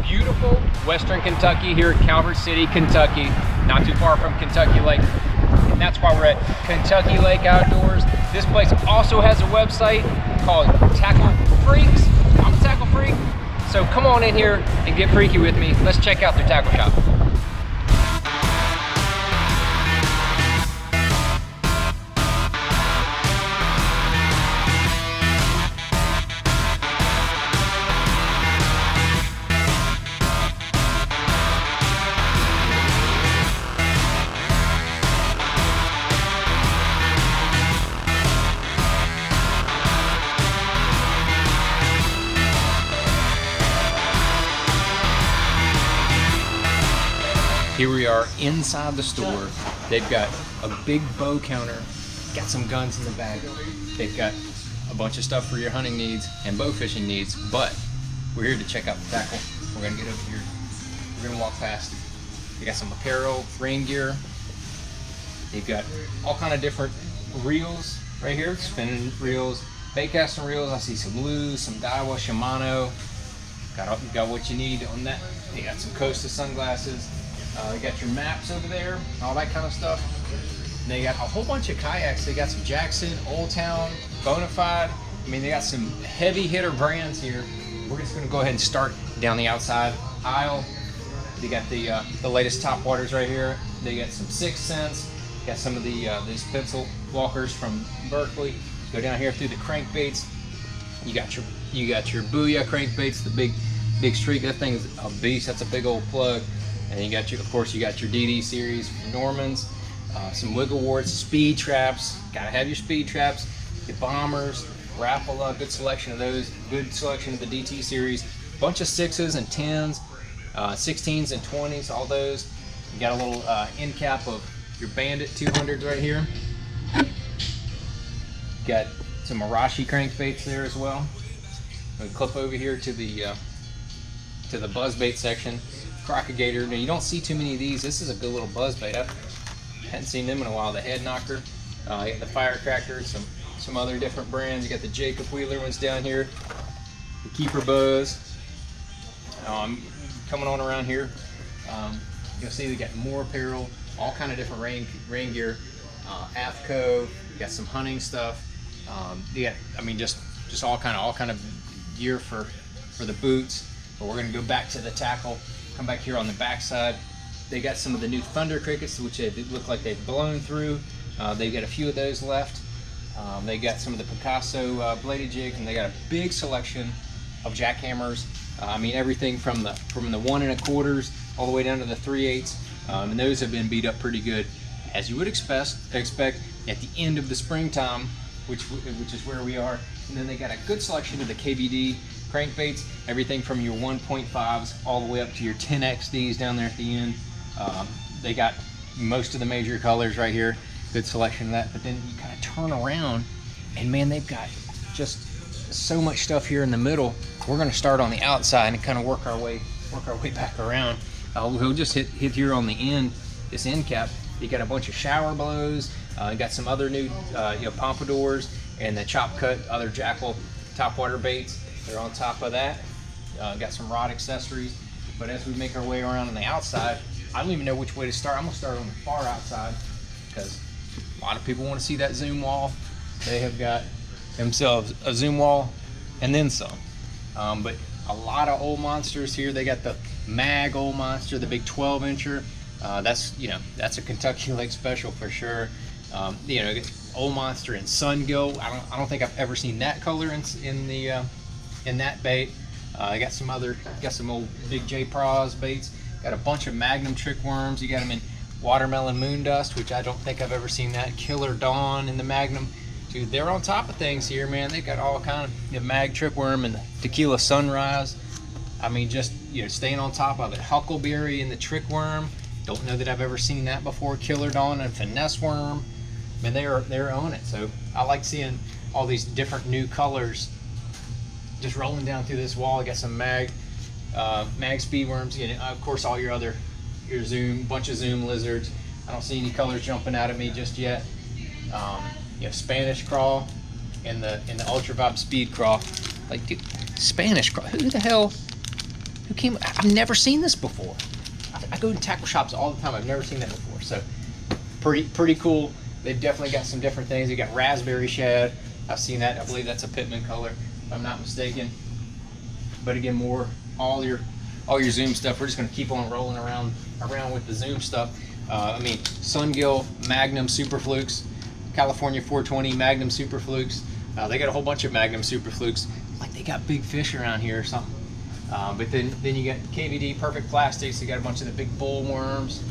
beautiful Western Kentucky here at Calvert City, Kentucky, not too far from Kentucky Lake. And that's why we're at Kentucky Lake Outdoors. This place also has a website called Tackle Freaks. I'm a tackle freak, so come on in here and get freaky with me. Let's check out their tackle shop. Here we are inside the store. They've got a big bow counter, got some guns in the back. They've got a bunch of stuff for your hunting needs and bow fishing needs, but we're here to check out the tackle. We're gonna get over here. We're gonna walk past. They got some apparel, rain gear. They've got all kind of different reels right here, spinning reels, bait casting reels. I see some Lew's, some Daiwa, Shimano. Got what you need on that. They got some Costa sunglasses. You got your maps over there, all that kind of stuff. And they got a whole bunch of kayaks. They got some Jackson, Old Town, Bonafide. I mean, they got some heavy hitter brands here. We're just gonna go ahead and start down the outside aisle. They got the latest top waters right here. They got some 6th Sense. Got some of these pencil walkers from Berkeley. Go down here through the crankbaits. You got your Booyah crankbaits, the big streak. That thing is a beast. That's a big old plug. And you got of course, you got your DD series, Normans, some wiggle warts, speed traps. Gotta have your speed traps. Your bombers, Rapala, good selection of those. Good selection of the DT series. Bunch of 6s and 10s, 16s and 20s. All those. You got a little end cap of your Bandit 200s right here. Got some Arashi crankbaits there as well. We clip over here to the Buzzbait section. Crocagator. Now, you don't see too many of these. This is a good little buzzbait. I hadn't seen them in a while. The Head Knocker. You got the Firecracker, some other different brands. You got the Jacob Wheeler ones down here. The Keeper Buzz. Coming on around here. You'll see they got more apparel, all kind of different rain gear. AFCO. You got some hunting stuff. You got, I mean, just all kind of gear for the boots. But we're gonna go back to the tackle. Come back here on the back side. They got some of the new Thunder Crickets, which they look like they've blown through. They've got a few of those left. They got some of the Picasso bladed jigs, and they got a big selection of jackhammers. I mean, everything from the 1 1/4s all the way down to the 3/8s, and those have been beat up pretty good, as you would expect at the end of the springtime, which is where we are. And then they got a good selection of the Kbd Crankbaits, everything from your 1.5s all the way up to your 10XDs down there at the end. They got most of the major colors right here, good selection of that. But then you kind of turn around and man, they've got just so much stuff here in the middle. We're going to start on the outside and kind of work our way back around. We'll just hit here on the end, this end cap. You got a bunch of shower blows. You got some other new pompadours and the chop cut other Jackal topwater baits. They're on top of that. Got some rod accessories. But as we make our way around on the outside, I don't even know which way to start. I'm gonna start on the far outside because a lot of people want to see that zoom wall. They have got themselves a zoom wall and then some. But a lot of old monsters here. They got the Mag Old Monster, the big 12-incher. That's a Kentucky Lake special for sure. Old Monster and Sun Gill. I don't think I've ever seen that color in that bait. I got some old big J Pros baits. Got a bunch of Magnum trick worms. You got them in Watermelon Moon Dust, which I don't think I've ever seen that. Killer Dawn in the Magnum. Dude, they're on top of things here, man. They got all kind of mag trick worm and the Tequila Sunrise. I mean, just staying on top of it. Huckleberry and the trick worm. Don't know that I've ever seen that before. Killer Dawn and Finesse Worm. Man, they're on it. So I like seeing all these different new colors just rolling down through this wall. I got some mag speed worms. Of course, all your zoom, bunch of zoom lizards. I don't see any colors jumping out at me just yet. You have Spanish crawl and the Ultra Vibe speed crawl. Like, dude, Spanish crawl. Who the hell Who came? I've never seen this before. I go to tackle shops all the time. I've never seen that before. So pretty cool. They've definitely got some different things. They got raspberry shad. I've seen that. I believe that's a Pittman color, if I'm not mistaken. But again, all your Zoom stuff. We're just going to keep on rolling around with the Zoom stuff. I mean, Sungill Magnum Super Flukes, California 420 Magnum Super Flukes. They got a whole bunch of Magnum Super Flukes. Like they got big fish around here or something. But then you got KBD Perfect Plastics. They got a bunch of the big bull worms.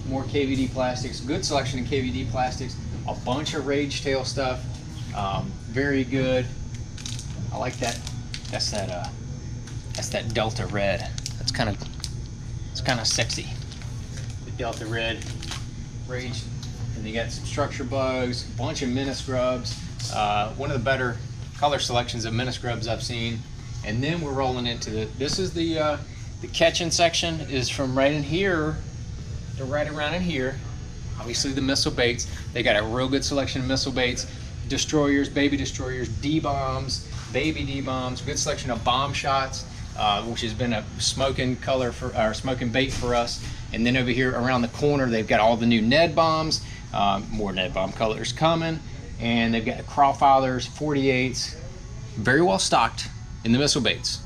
More KBD plastics. Good selection of KBD plastics. A bunch of Rage Tail stuff. Very good. I like that. That's that Delta Red. It's kind of sexy. The Delta Red Rage. And they got some structure bugs. A bunch of Minna Scrubs. One of the better color selections of Minna Scrubs I've seen. And then we're rolling into this is the catching section is from right in here to right around in here. Obviously the missile baits. They got a real good selection of missile baits, destroyers, baby destroyers, D-bombs, baby D-bombs, good selection of bomb shots, which has been a smoking bait for us. And then over here around the corner, they've got all the new Ned bombs, more Ned bomb colors coming, and they've got the Crawfathers, 48s, very well stocked in the missile baits.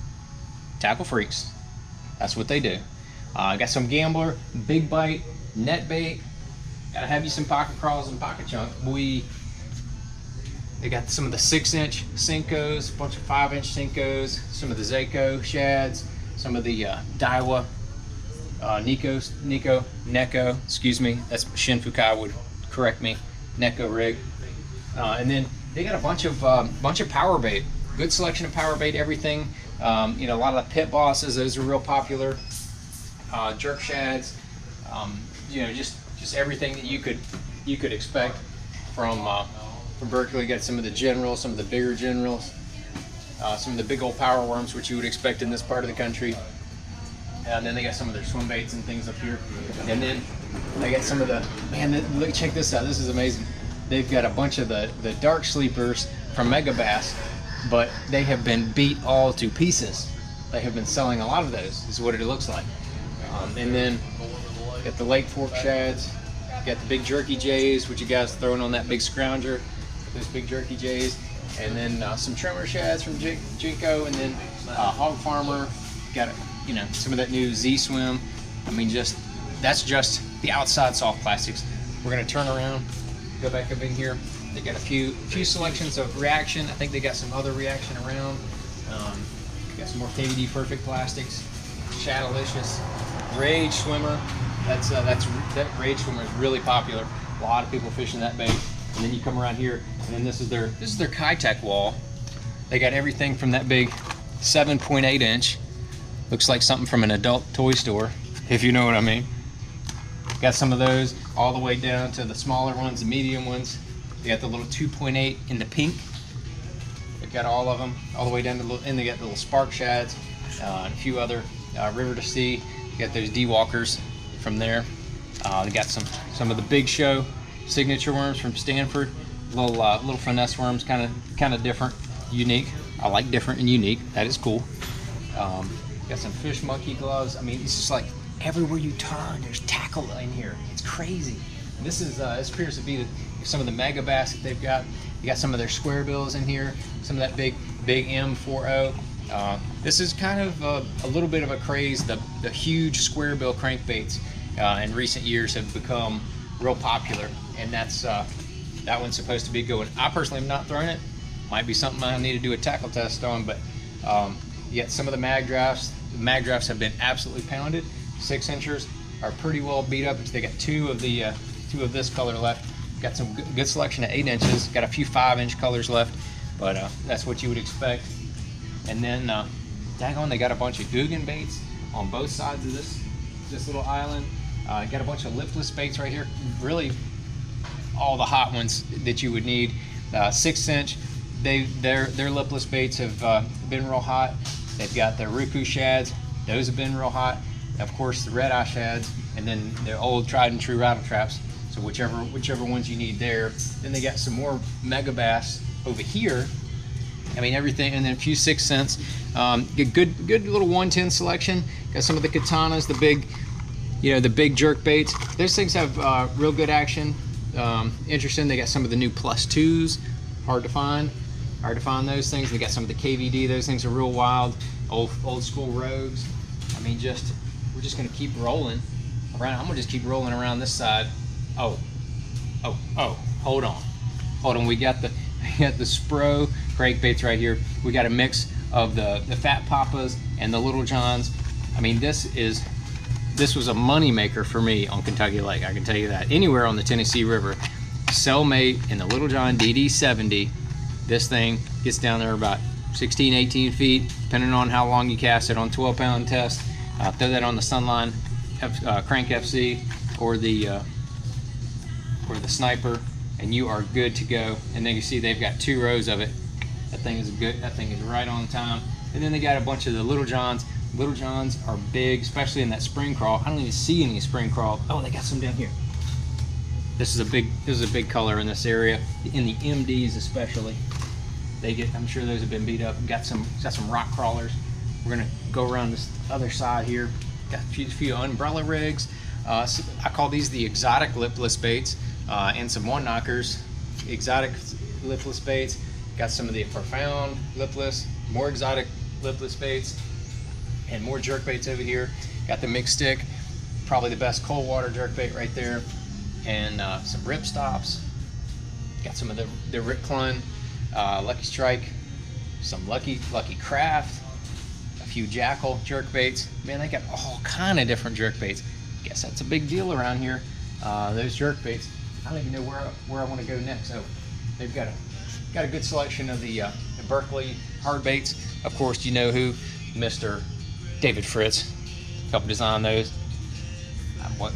Tackle freaks, that's what they do. Got some Gambler, big bite, net bait. Gotta have you some pocket crawls and pocket chunk. They got some of the 6-inch Senkos, a bunch of 5-inch Senkos, some of the Zako shads, some of the Daiwa, Neko, excuse me, that's Shin Fukai would correct me, Neko rig. And then they got a bunch of Powerbait. Good selection of Powerbait, everything. You know, a lot of the Pit Bosses, those are real popular. Jerk shads, you know, just everything that you could expect from Berkeley. Got some of the generals, some of the bigger generals, some of the big old power worms, which you would expect in this part of the country. And then they got some of their swim baits and things up here. And then they got some of the, look, check this out. This is amazing. They've got a bunch of the dark sleepers from Mega Bass, but they have been beat all to pieces. They have been selling a lot of those, is what it looks like. And then got the Lake Fork shads, got the big jerky jays, which you guys throwing on that big scrounger, those big jerky jays, and then some trimmer shads from Jinko, and then Hog Farmer, got some of that new Z Swim. I mean, that's just the outside soft plastics. We're gonna turn around, go back up in here. They got a few selections of Reaction. I think they got some other Reaction around. Got some more KBD Perfect plastics, Shadowlicious, Rage Swimmer. That Rage Swimmer is really popular. A lot of people fishing that bait. And then you come around here, and then this is their Kitech wall. They got everything from that big 7.8 inch. Looks like something from an adult toy store, if you know what I mean. Got some of those all the way down to the smaller ones, the medium ones. They got the little 2.8 in the pink. They've got all of them, all the way down to and they got the little Spark Shads, and a few other River to Sea. You got those D-Walkers from there. They got some of the Big Show signature worms from Stanford. Little finesse worms, kind of different, unique. I like different and unique. That is cool. Got some Fish Monkey gloves. I mean, it's just like everywhere you turn, there's tackle in here. It's crazy. This appears to be some of the Mega Bass that they've got. You got some of their square bills in here. Some of that big M40. This is kind of a little bit of a craze. The huge square bill crankbaits in recent years have become real popular, and that one's supposed to be going. I personally have not thrown it. Might be something I need to do a tackle test on, but yet some of the mag drafts. The mag drafts have been absolutely pounded. 6-inchers are pretty well beat up. They got two of this color left. Got some good selection of 8 inches. Got a few 5-inch colors left, but that's what you would expect. And then, daggone, they got a bunch of Guggen baits on both sides of this little island. Got a bunch of lipless baits right here. Really, all the hot ones that you would need. 6-inch. Their lipless baits have been real hot. They've got their Ruku shads. Those have been real hot. Of course, the red eye shads, and then the old tried and true rattle traps. So whichever ones you need there. Then they got some more Mega Bass over here. I mean, everything, and then a few 6 cents. Good little 110 selection. Got some of the katanas, the big, you know, the big jerk baits. Those things have real good action. Interesting. They got some of the new +2s. Hard to find those things. They got some of the KVD. Those things are real wild. Old school rogues. I mean, we're just gonna keep rolling around. I'm gonna just keep rolling around this side. Oh, hold on. We got the Spro crankbaits right here. We got a mix of the Fat Papas and the Little Johns. I mean, this was a money maker for me on Kentucky Lake, I can tell you that. Anywhere on the Tennessee River, Cellmate and the Little John DD70, this thing gets down there about 16, 18 feet, depending on how long you cast it on 12-pound test. Throw that on the Sunline Crank FC or the Sniper, and you are good to go. And then you see they've got 2 rows of it. That thing is good. That thing is right on time. And then they got a bunch of the Little Johns. Little Johns are big, especially in that spring crawl. I don't even see any spring crawl. Oh, they got some down here. This is a big color in this area, in the MDs especially. I'm sure those have been beat up. Got some rock crawlers. We're gonna go around this other side here. Got a few umbrella rigs. So I call these the exotic lipless baits, and some one knockers. Exotic lipless baits. Got some of the profound lipless, more exotic lipless baits, and more jerk baits over here. Got the mixed stick, probably the best cold water jerk bait right there, and some rip stops. Got some of the Rip Clun, Lucky Strike, some Lucky Craft, a few Jackal jerk baits. Man, they got all kind of different jerk baits. Guess that's a big deal around here. Those jerk baits. I don't even know where I want to go next. Oh, they've got a good selection of the Berkeley hard baits. Of course, you know who, Mr. David Fritz helped design those.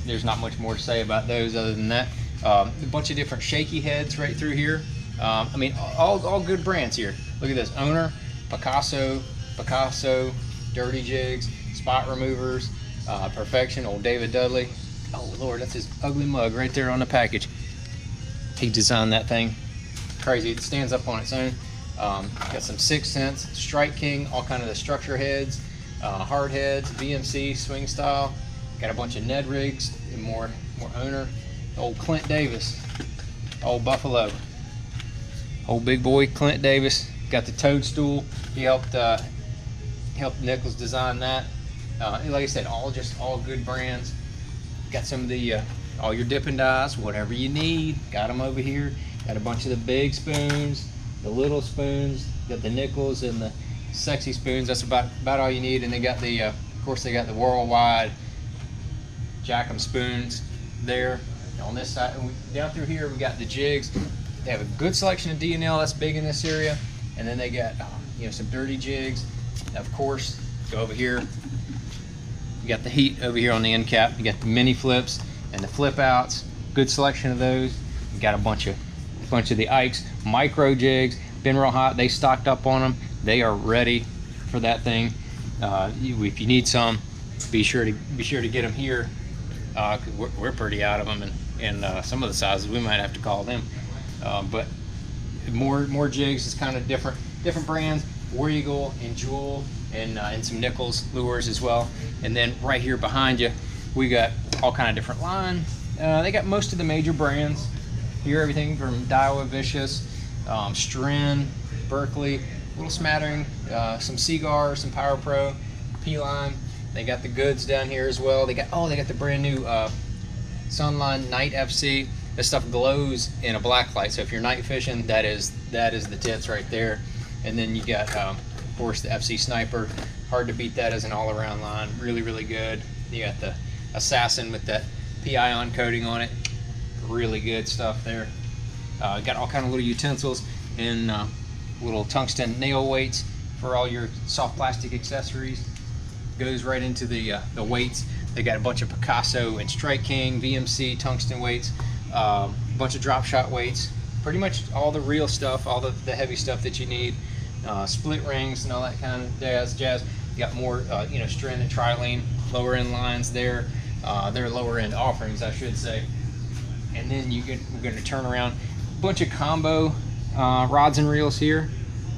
There's not much more to say about those other than that. A bunch of different shaky heads right through here. I mean, all good brands here. Look at this: Owner, Picasso, Dirty Jigs, Spot Removers, Perfection, old David Dudley. Oh Lord, that's his ugly mug right there on the package. He designed that thing. Crazy. It stands up on its own. Got some 6 cents, Strike King, all kind of the structure heads, hard heads, VMC, swing style. Got a bunch of Ned rigs and more Owner. Old Clint Davis, old Buffalo, old big boy Clint Davis. Got the Toadstool. He helped Nichols design that. Like I said, all good brands. Got some of the all your dipping dies, whatever you need. Got them over here. Got a bunch of the big spoons, the little spoons. Got the Nichols and the sexy spoons. That's about all you need. And they got the of course they got the worldwide Jack 'em spoons there. On this side, down through here, we got the Jigs. They have a good selection of D&L. That's big in this area. And then they got some dirty jigs. Of course, go over here. You got the Heat over here on the end cap. You got the mini flips and the flip outs. Good selection of those. You got a bunch of the Ikes micro jigs. Been real hot. They stocked up on them. They are ready for that thing. If you need some, be sure to get them here. Cause we're pretty out of them, and some of the sizes we might have to call them. But more jigs is kind of different brands. War Eagle and Jewel and some Nichols lures as well. And then right here behind you, we got all kind of different line. They got most of the major brands here. Everything from Daiwa, Vicious, Stren, Berkeley, a little smattering, some Seagar, some Power Pro, P-Line. They got the goods down here as well. They got the brand new Sunline Night FC. This stuff glows in a black light, so if you're night fishing, that is the tits right there. And then you got of course the FC Sniper. Hard to beat that as an all-around line. Really, really good. You got the Assassin with that P-Ion coating on it. Really good stuff there. Got all kind of little utensils and little tungsten nail weights for all your soft plastic accessories. Goes right into the weights. They got a bunch of Picasso and Strike King, VMC, tungsten weights, a bunch of drop shot weights, pretty much all the real stuff, all the heavy stuff that you need, split rings and all that kind of jazz. You got more, Stren and Trilene, lower end lines there. They're lower end offerings, I should say. And then we're going to turn around a bunch of combo rods and reels here.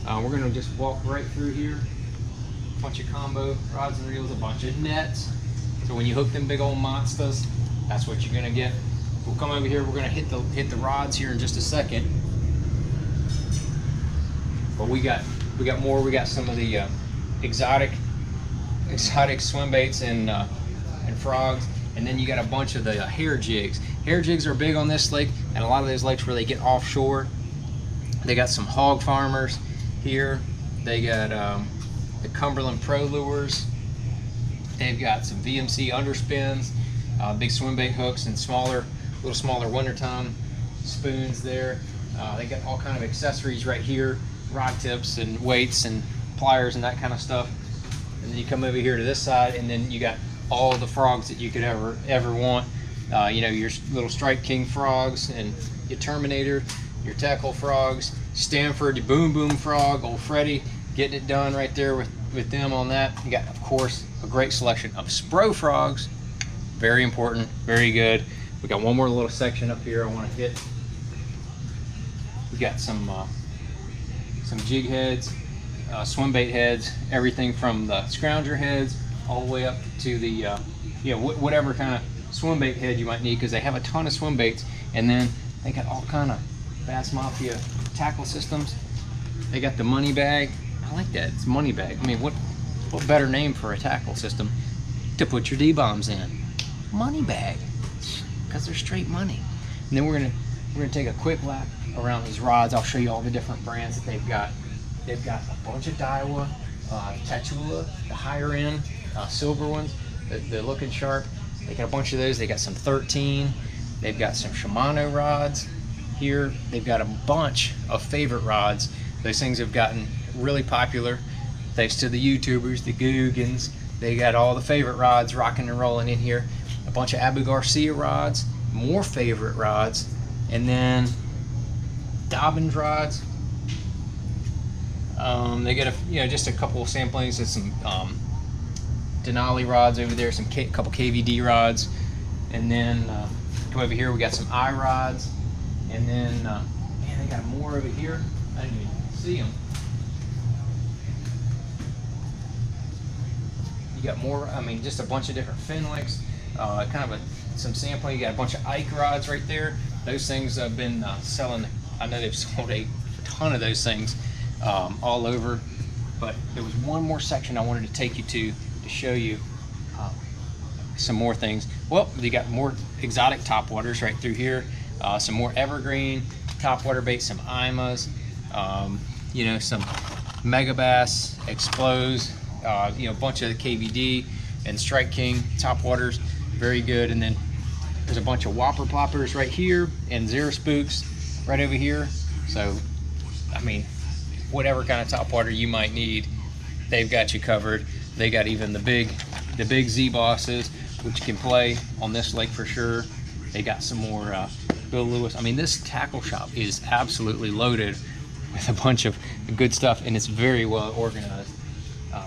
We're gonna just walk right through here. A bunch of combo rods and reels, a bunch of nets. So when you hook them big old monsters, that's what you're gonna get. We'll come over here. We're gonna hit the rods here in just a second. But we got more. We got some of the exotic swim baits and frogs, and then you got a bunch of the hair jigs. Hair jigs are big on this lake, and a lot of those lakes where they get offshore. They got some hog farmers here. They got the Cumberland Pro lures. They've got some VMC underspins, big swim bait hooks, and little smaller wintertime spoons there. They got all kind of accessories right here, rod tips and weights and pliers and that kind of stuff. And then you come over here to this side, and then you got all the frogs that you could ever want. You know, your little Strike King frogs and your Terminator, your tackle frogs, Stanford, your Boom Boom frog, old Freddy, getting it done right there with them on that. You got, of course, a great selection of Spro frogs. Very important, very good. We got one more little section up here I want to hit. We got some jig heads, swim bait heads, everything from the scrounger heads all the way up to the you know, whatever kind of swim bait head you might need, because they have a ton of swim baits. And then they got all kind of Bass Mafia tackle systems. They got the money bag. I like that. It's money bag. I mean, what better name for a tackle system to put your D-bombs in? Money bag, because they're straight money. And then we're gonna take a quick lap around these rods. I'll show you all the different brands that they've got. They've got a bunch of Daiwa, Tatula, the higher end silver ones, they're looking sharp. They got a bunch of those. They got some 13. They've got some Shimano rods here. They've got a bunch of favorite rods. Those things have gotten really popular thanks to the YouTubers, the Googans. They got all the favorite rods rocking and rolling in here. A bunch of Abu Garcia rods, more favorite rods, and then Dobbins rods. They get just a couple of samplings of some Denali rods over there, couple KVD rods, and then come over here. We got some I rods, and then man, they got more over here. I didn't even see them. You got more. I mean, just a bunch of different Finlicks. Kind of some sampling. You got a bunch of Ike rods right there. Those things have been selling. I know they've sold a ton of those things all over. But there was one more section I wanted to take you to show you some more things. Well, you got more exotic topwaters right through here. Some more evergreen topwater baits, some IMAs, you know, some Megabass, Explos, you know, a bunch of the KVD and Strike King topwaters, very good. And then there's a bunch of Whopper Ploppers right here and Zero Spooks right over here. So, I mean, whatever kind of topwater you might need, they've got you covered. They got even the big Z bosses, which can play on this lake for sure. They got some more Bill Lewis. I mean, this tackle shop is absolutely loaded with a bunch of good stuff, and it's very well organized.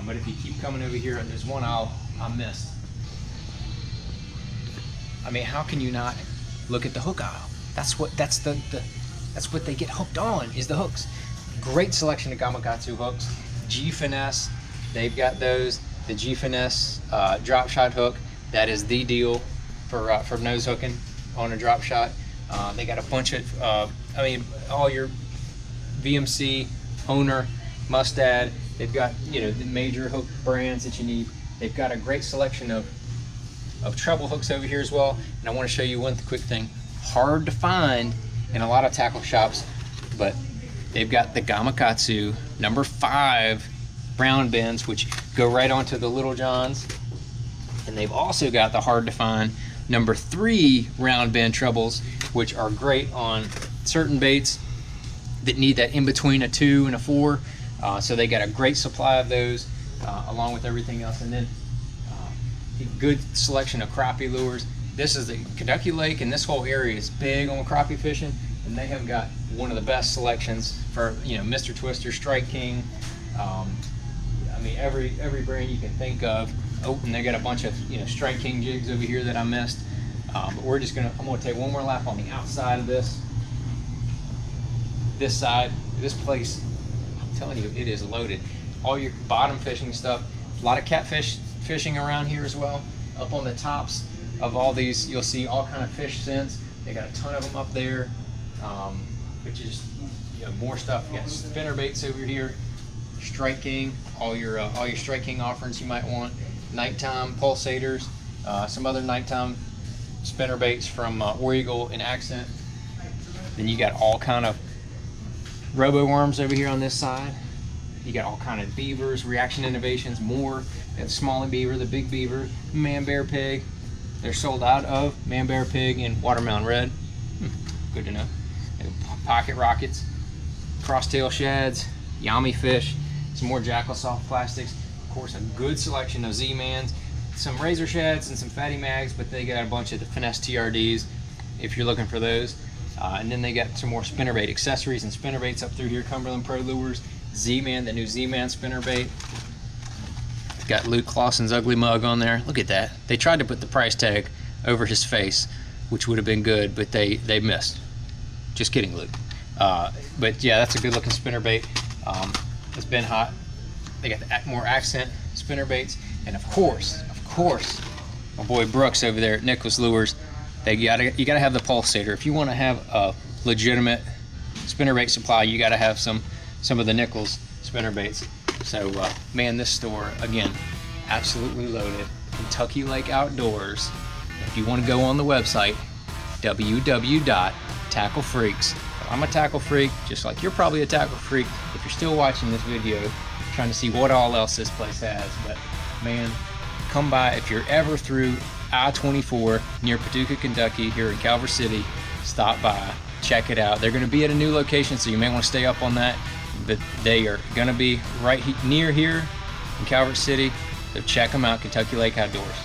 But if you keep coming over here, there's one I missed. I mean, how can you not look at the hook aisle? That's what they get hooked on, is the hooks. Great selection of Gamakatsu hooks. G-Finesse, they've got those. The G-Finesse drop shot hook, that is the deal for nose hooking on a drop shot. They got a bunch of, I mean, all your VMC, Owner, Mustad. They've got, you know, the major hook brands that you need. They've got a great selection of treble hooks over here as well. And I want to show you one quick thing. Hard to find in a lot of tackle shops, but they've got the Gamakatsu number 5 round bends, which go right onto the Little Johns. And they've also got the hard to find number 3 round bend trebles, which are great on certain baits that need that in between a 2 and a 4. So they got a great supply of those along with everything else. And then a good selection of crappie lures. This is the Kentucky Lake, and this whole area is big on crappie fishing, and they have got one of the best selections for, you know, Mr. Twister, Strike King. I mean, every brand you can think of. Oh, and they got a bunch of, you know, Strike King jigs over here that I missed. But we're just I'm gonna take one more lap on the outside of this side. This place I'm telling you, it is loaded. All your bottom fishing stuff, a lot of catfish fishing around here as well. Up on the tops of all these, you'll see all kind of fish scents. They got a ton of them up there, which is, you know, more stuff. You got spinner baits over here, Strike King, all your Strike King offerings you might want. Nighttime pulsators, some other nighttime spinner baits from War Eagle and Accent. Then you got all kind of Robo Worms over here on this side. You got all kind of beavers, Reaction Innovations, more. That smallie beaver, the big beaver, man bear pig. They're sold out of man bear pig and watermelon red. Good to know. And pocket rockets, crosstail shads, yami fish, some more jackal soft plastics. Of course, a good selection of Z-Mans, some razor shads and some fatty mags, but they got a bunch of the finesse TRDs if you're looking for those. And then they got some more spinnerbait accessories and spinnerbaits up through here. Cumberland Pro Lures, Z-Man, the new Z-Man spinnerbait. Got Luke Clausen's ugly mug on there. Look at that. They tried to put the price tag over his face, which would have been good, but they missed. Just kidding, Luke. But yeah, that's a good looking spinnerbait. It's been hot. They got the more Accent spinnerbaits, and of course, my boy Brooks over there at Nichols Lures. You gotta have the pulsator. If you want to have a legitimate spinnerbait supply, you gotta have some of the Nichols spinnerbaits. So man, this store again, absolutely loaded. Kentucky Lake Outdoors. If you want to go on the website, www.tacklefreaks. I'm a tackle freak, just like you're probably a tackle freak if you're still watching this video, trying to see what all else this place has. But man, come by if you're ever through I-24 near Paducah, Kentucky, here in Calvert City. Stop by, check it out. They're going to be at a new location, so you may want to stay up on that. But they are going to be near here in Calvert City. So check them out, Kentucky Lake Outdoors.